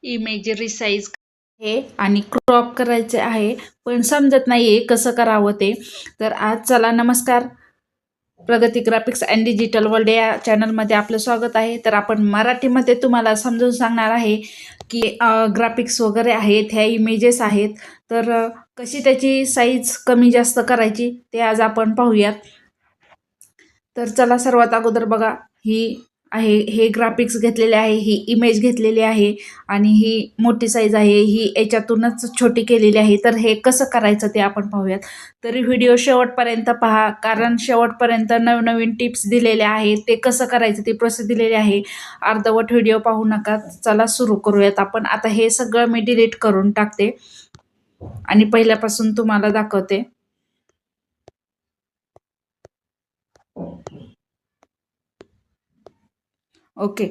Image resize हे आणि crop करायचे आहे, पण समजत नाहीये कसं करावं ते. तर आज चला नमस्कार, प्रगती ग्राफिक्स अँड डिजिटल वर्ल्ड या चॅनलमध्ये आपलं स्वागत आहे. तर आपण मराठीमध्ये तुम्हाला समजून सांगणार आहे की ग्राफिक्स वगैरे आहेत, ह्या इमेजेस आहेत, तर कशी त्याची साईज कमी जास्त करायची ते आज आपण पाहूयात. तर चला सर्वात अगोदर बघा, ही आहे, हे ग्राफिक्स घेतलेले आहे, ही इमेज घेतलेली आहे आणि ही मोठी साईज आहे, ही याच्यातूनच छोटी केलेली आहे. तर हे कसं करायचं ते आपण पाहूयात. तरी व्हिडिओ शेवटपर्यंत पहा, कारण शेवटपर्यंत नवनवीन टिप्स दिलेल्या आहेत. ते कसं करायचं ती प्रोसेस दिलेली आहे. अर्धवट व्हिडिओ पाहू नका. चला सुरू करूयात आपण. आता हे सगळं मी डिलीट करून टाकते आणि पहिल्यापासून तुम्हाला दाखवते. ओके,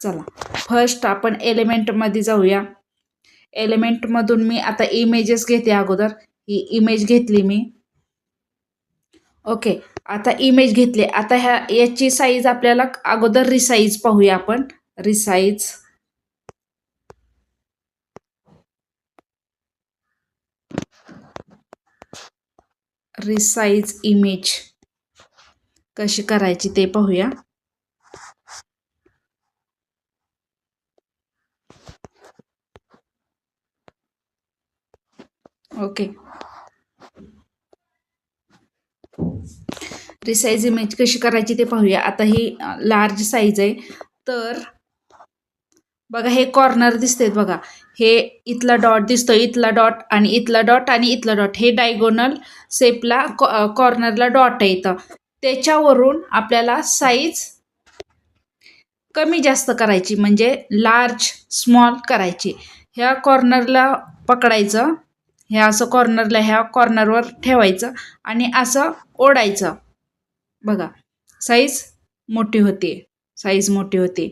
चला फर्स्ट आपण एलिमेंटमध्ये जाऊया. एलिमेंटमधून मी आता इमेजेस घेते. अगोदर ही इमेज घेतली मी. ओके, आता इमेज घेतली. आता याची साईज आपल्याला अगोदर रिसाईज पाहूया आपण. रिसाईज रिसाईज इमेज कशी करायची ते पाहूया. ओके, रिसाईज इमेज कशी करायची ते पाहूया. आता ही लार्ज साईज आहे. तर बघा, हे कॉर्नर दिसतेत बघा, हे इथला डॉट दिसतो, इथला डॉट आणि इथला डॉट आणि इथला डॉट, हे डायगोनल शेपला कॉर्नरला डॉट आहे इथं. त्याच्यावरून आपल्याला साईज कमी जास्त करायची, म्हणजे लार्ज स्मॉल करायची. ह्या कॉर्नरला पकडायचं, ह्या असं कॉर्नरला ह्या कॉर्नरवर ठेवायचं आणि असं ओढायचं. बघा, साईज मोठी होते, साईज मोठी होते.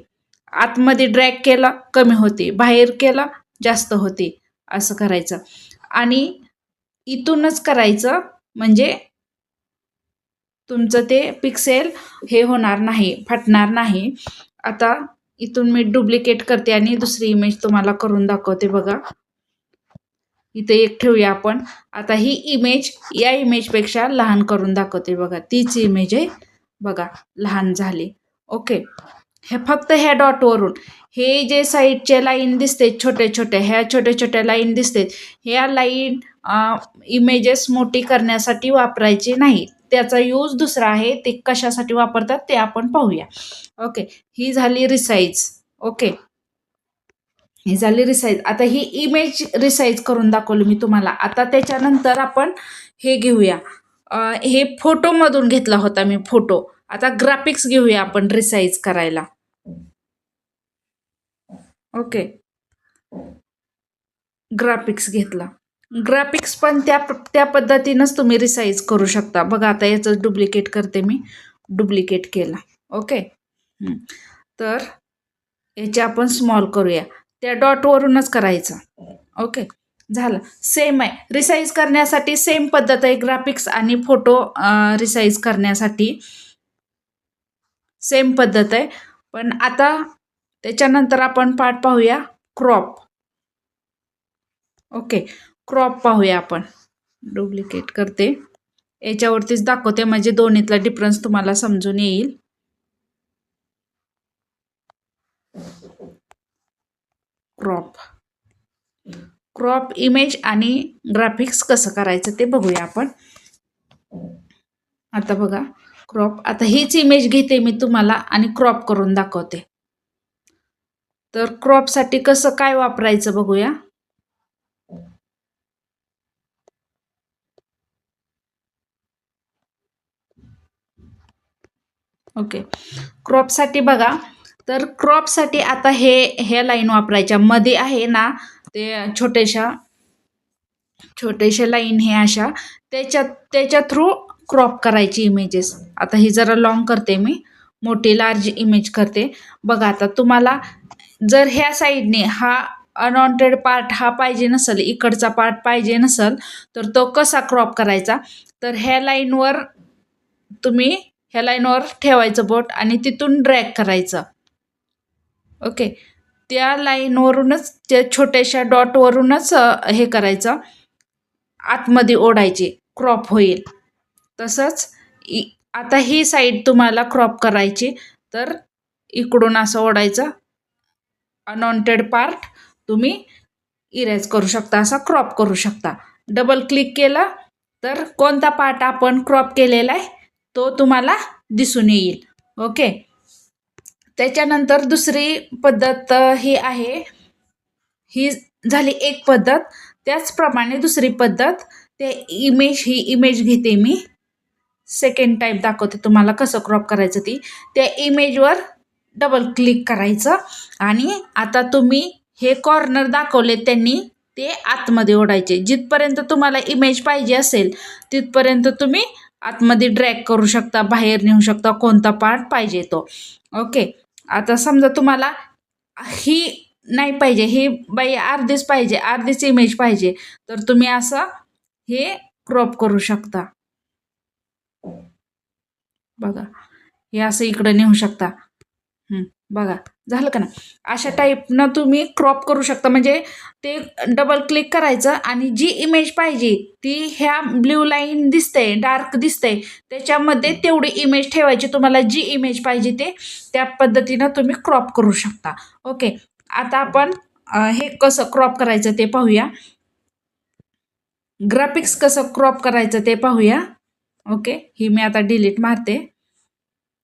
आतमध्ये ड्रॅग केला कमी होते, बाहेर केला जास्त होते. असं करायचं आणि इथूनच करायचं, म्हणजे तुमचं ते पिक्सेल हे होणार नाही, फाटणार नाही. आता इथून मी डुप्लिकेट करते आणि दुसरी इमेज तुम्हाला करून दाखवते. बघा, इथे एक ठेवूया आपण. आता ही इमेज या इमेजपेक्षा लहान करून दाखवते. बघा, तीच इमेज आहे, बघा लहान झाली. ओके, हे फक्त ह्या डॉटवरून, हे जे साईडचे लाईन दिसते छोट्या छोट्या, ह्या छोट्या छोट्या लाईन दिसते, ह्या लाईन इमेजेस मोठी करण्यासाठी वापरायची नाही. त्याचा यूज दुसरा आहे, ते कशासाठी वापरतात ते आपण पाहूया. ओके, ही झाली रिसाईज. ओके, ही झाली रिसाईज. आता ही इमेज रिसाईज करून दाखवली मी तुम्हाला. आता त्याच्यानंतर आपण हे घेऊया, हे फोटोमधून घेतला होता मी फोटो. आता ग्राफिक्स घेऊया आपण रिसाईज करायला. ओके, ग्राफिक्स घेतला. ग्राफिक्स पण त्या पद्धतीनंच तुम्ही रिसाईज करू शकता. बघा, आता याचं डुप्लिकेट करते मी. डुप्लिकेट केला. ओके, तर याचे आपण स्मॉल करूया. त्या डॉटवरूनच करायचं. ओके, झालं. सेम आहे, रिसाईज करण्यासाठी सेम पद्धत आहे. ग्राफिक्स आणि फोटो रिसाईज करण्यासाठी सेम पद्धत आहे. पण आता त्याच्यानंतर आपण पार्ट पाहूया क्रॉप. ओके, क्रॉप पाहूया आपण. डुप्लिकेट करते, याच्यावरतीच दाखवते, म्हणजे दोन्हीतला डिफरन्स तुम्हाला समजून येईल. क्रॉप क्रॉप इमेज आणि ग्राफिक्स कसं करायचं ते बघूया आपण. आता बघा, क्रॉप. आता हीच इमेज घेते मी तुम्हाला आणि क्रॉप करून दाखवते. तर क्रॉपसाठी कसं काय वापरायचं बघूया. ओके, क्रॉपसाठी बघा, तर क्रॉपसाठी आता हे लाईन वापरायच्या. मध्ये आहे ना ते छोट्याशा लाईन, हे अशा त्याच्या थ्रू क्रॉप करायची इमेजेस. आता ही जरा लॉंग करते मी, मोठी लार्ज इमेज करते. बघा, आता तुम्हाला जर ह्या साईडने हा अनवॉन्टेड पार्ट हा पाहिजे नसेल, इकडचा पार्ट पाहिजे नसेल, तर तो कसा क्रॉप करायचा. तर ह्या लाईनवर तुम्ही ठेवायचं बोट आणि तिथून ड्रॅग करायचं. ओके, त्या लाईनवरूनच त्या छोट्याशा डॉटवरूनच हे करायचं, आतमध्ये ओढायचे, क्रॉप होईल. तसंच आता ही साईड तुम्हाला क्रॉप करायची, तर इकडून असं ओढायचं. अनवॉन्टेड पार्ट तुम्ही इरेज करू शकता, असा क्रॉप करू शकता. डबल क्लिक केलं तर कोणता पार्ट आपण क्रॉप केलेला आहे तो तुम्हाला दिसून येईल. ओके. त्याच्यानंतर दुसरी पद्धत ही आहे. ही झाली एक पद्धत. त्याचप्रमाणे दुसरी पद्धत, ते ही इमेज घेते मी. सेकंड टाईप दाखवते तुम्हाला कसं क्रॉप करायचं ती. त्या इमेजवर डबल क्लिक करायचं आणि आता तुम्ही हे कॉर्नर दाखवले त्यांनी, ते आतमध्ये ओढायचे. जिथपर्यंत तुम्हाला इमेज पाहिजे असेल तिथपर्यंत तुम्ही आतमध्ये ड्रॅग करू शकता, बाहेर नेऊ शकता, कोणता पार्ट पाहिजे तो. ओके. आता समजा तुम्हाला ही नाही पाहिजे, ही बाई अर्धीच पाहिजे, अर्धीच इमेज पाहिजे, तर तुम्ही असं हे क्रॉप करू शकता. बघा, हे असं इकडं नेऊ शकता. बघा, झालं का ना. अशा टाईपनं तुम्ही क्रॉप करू शकता. म्हणजे ते डबल क्लिक करायचं आणि जी इमेज पाहिजे ती ह्या ब्ल्यू लाईन दिसते, डार्क दिसते, त्याच्यामध्ये तेवढी इमेज ठेवायची. तुम्हाला जी इमेज पाहिजे ते त्या पद्धतीनं तुम्ही क्रॉप करू शकता. ओके. आता आपण हे कसं क्रॉप करायचं ते पाहूया. ग्राफिक्स कसं क्रॉप करायचं ते पाहूया. ओके. ही मी आता डिलीट मारते.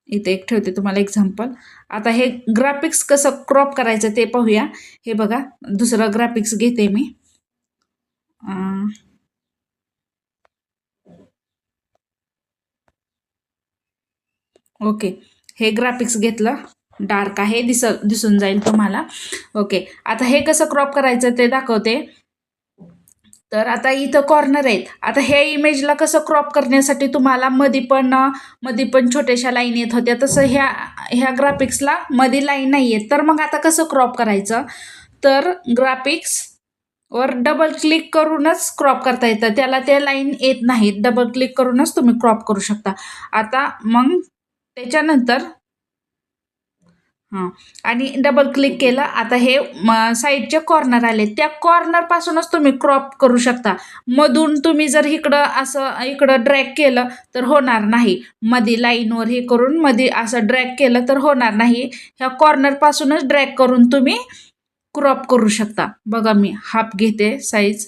इथे एक ठेवते तुम्हाला एक्झाम्पल. आता हे ग्राफिक्स कसं क्रॉप करायचं ते पाहूया. हे बघा, दुसरं ग्राफिक्स घेते मी. ओके. हे ग्राफिक्स घेतलं, डार्क आहे, दिसून जाईल तुम्हाला. ओके. आता हे कसं क्रॉप करायचं ते दाखवते. तर आता इथं कॉर्नर आहेत. आता हे इमेजला कसं क्रॉप करण्यासाठी तुम्हाला मध्ये पण छोट्याशा लाईन येत होत्या, तसं ह्या ग्राफिक्सला मध्ये लाईन नाही येत. तर मग आता कसं क्रॉप करायचं, तर ग्राफिक्स वर डबल क्लिक करूनच क्रॉप करता येतं. त्याला त्या लाईन येत नाहीत. डबल क्लिक करूनच तुम्ही क्रॉप करू शकता. आता मग त्याच्यानंतर आणि डबल क्लिक केलं. आता हे साईडचे कॉर्नर आले, त्या कॉर्नरपासूनच तुम्ही क्रॉप करू शकता. मधून तुम्ही जर इकडं ड्रॅग केलं तर होणार नाही. मध्ये लाईनवर हे करून मध्ये असं ड्रॅग केलं तर होणार नाही. ह्या कॉर्नरपासूनच ड्रॅग करून तुम्ही क्रॉप करू शकता. बघा, मी हाफ घेते साईज.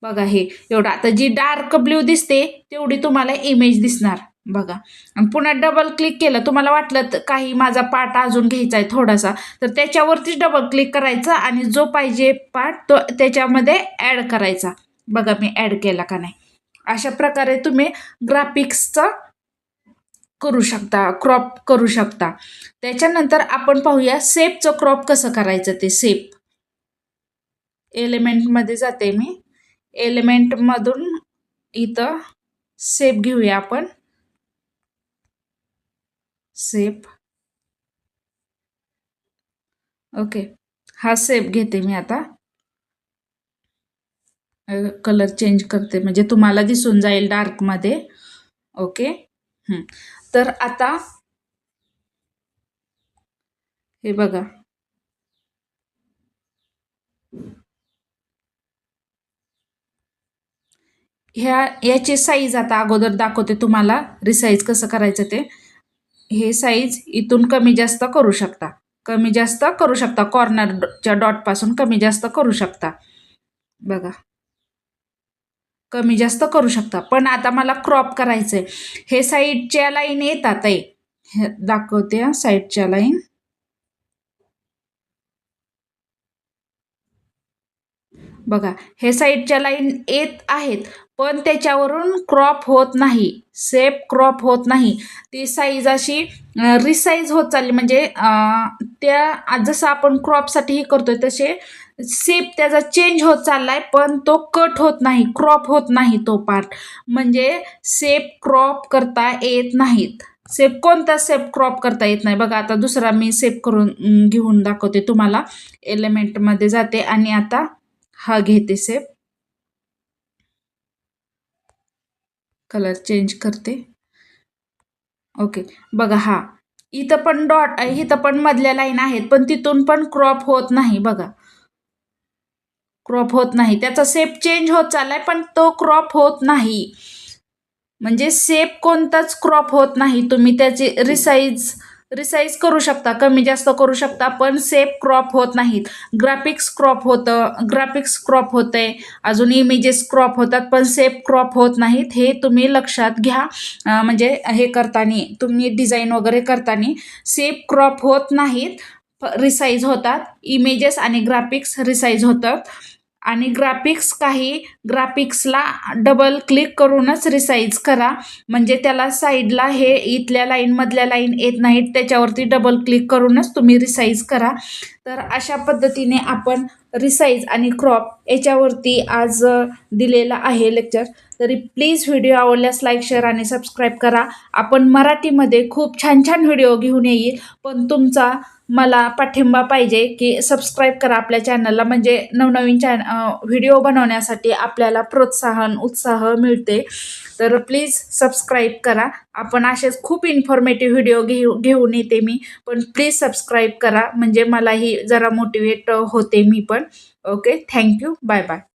बघा, हे एवढं. आता जी डार्क ब्ल्यू दिसते तेवढी तुम्हाला इमेज दिसणार. बघा, आणि पुन्हा डबल क्लिक केलं, तुम्हाला वाटलं काही माझा पार्ट अजून घ्यायचा आहे थोडासा, तर त्याच्यावरतीच डबल क्लिक करायचं आणि जो पाहिजे पार्ट तो त्याच्यामध्ये ॲड करायचा. बघा, मी ॲड केला का नाही. अशा प्रकारे तुम्ही ग्राफिक्सचं करू शकता, क्रॉप करू शकता. त्याच्यानंतर आपण पाहूया शेपचं क्रॉप कसं करायचं ते. शेप एलिमेंटमध्ये जाते मी. एलिमेंटमधून इथं शेप घेऊया आपण. शेप. ओके. हा शेप घेते मी. आता कलर चेंज करते म्हणजे तुम्हाला दिसून जाईल डार्कमध्ये. ओके. तर आता हे बघा, याची साईज आता अगोदर दाखवते तुम्हाला, रिसाईज कसं करायचं ते. हे साईज इथून कमी जास्त करू शकता, कॉर्नरच्या डॉटपासून कमी जास्त करू शकता. बघा, कमी जास्त करू शकता. पण आता मला क्रॉप करायचंय. हे साईडच्या लाईन येतात आहे, हे दाखवते. साईडच्या लाईन बघा, हे साईडच्या लाईन येत आहेत, पण त्याच्यावरून क्रॉप होत नाही, शेप क्रॉप होत नाही. ती साईज अशी रिसाईज होत चालली. म्हणजे त्या जसं आपण क्रॉपसाठी हे करतोय तसे शेप त्याचा चेंज होत चाललाय, पण तो कट होत नाही, क्रॉप होत नाही तो पार्ट. म्हणजे शेप क्रॉप करता येत नाहीत. कोणता शेप क्रॉप करता येत नाही. बघा, आता दुसरा मी शेप करून घेऊन दाखवते तुम्हाला. एलिमेंटमध्ये जाते आणि आता हा घेते शेप. कलर चेंज करते. ओके. बघा, हा इथं पण डॉट आहे, इथं पण मधल्या लाईन आहेत, पण तिथून पण क्रॉप होत नाही बघा. क्रॉप होत नाही. त्याचा शेप चेंज होत चाललाय, पण तो क्रॉप होत नाही. म्हणजे शेप कोणताच क्रॉप होत नाही. तुम्ही त्याची रिसाईज करू शकता, कमी जास्त करू शकता, पण शेप क्रॉप होत नाहीत. ग्राफिक्स क्रॉप होतंय, अजून इमेजेस क्रॉप होतात, पण शेप क्रॉप होत नाहीत. हे तुम्ही लक्षात घ्या. म्हणजे हे करताना, तुम्ही डिझाईन वगैरे करताना शेप क्रॉप होत नाहीत, रिसाईज होतात. इमेजेस आणि ग्राफिक्स रिसाईज होतात. आणि ग्राफिक्सला डबल क्लिक करूनच रिसाईज करा. म्हणजे त्याला साईडला हे इथल्या लाईन मधल्या लाईन येत नाहीत, त्याच्यावरती डबल क्लिक करूनच तुम्ही रिसाईज करा. तर अशा पद्धतीने आपण रिसाईज आणि क्रॉप याच्यावरती आज दिलेला आहे लेक्चर. तरी प्लीज व्हिडिओ आवडल्यास लाईक, शेअर आणि सबस्क्राईब करा. आपण मराठीमध्ये खूप छान छान व्हिडिओ घेऊन येईल, पण तुमचा मला पाठिंबा पाहिजे की सबस्क्राईब करा आपल्या चॅनलला. म्हणजे नवनवीन व्हिडिओ बनवण्यासाठी आपल्याला प्रोत्साहन, उत्साह मिळते. तर प्लीज सबस्क्राईब करा. आपण असेच खूप इन्फॉर्मेटिव्ह व्हिडिओ घेऊन येते मी, पण प्लीज सबस्क्राईब करा, म्हणजे मलाही जरा मोटिवेट होते मी पण. Okay, thank you, bye bye.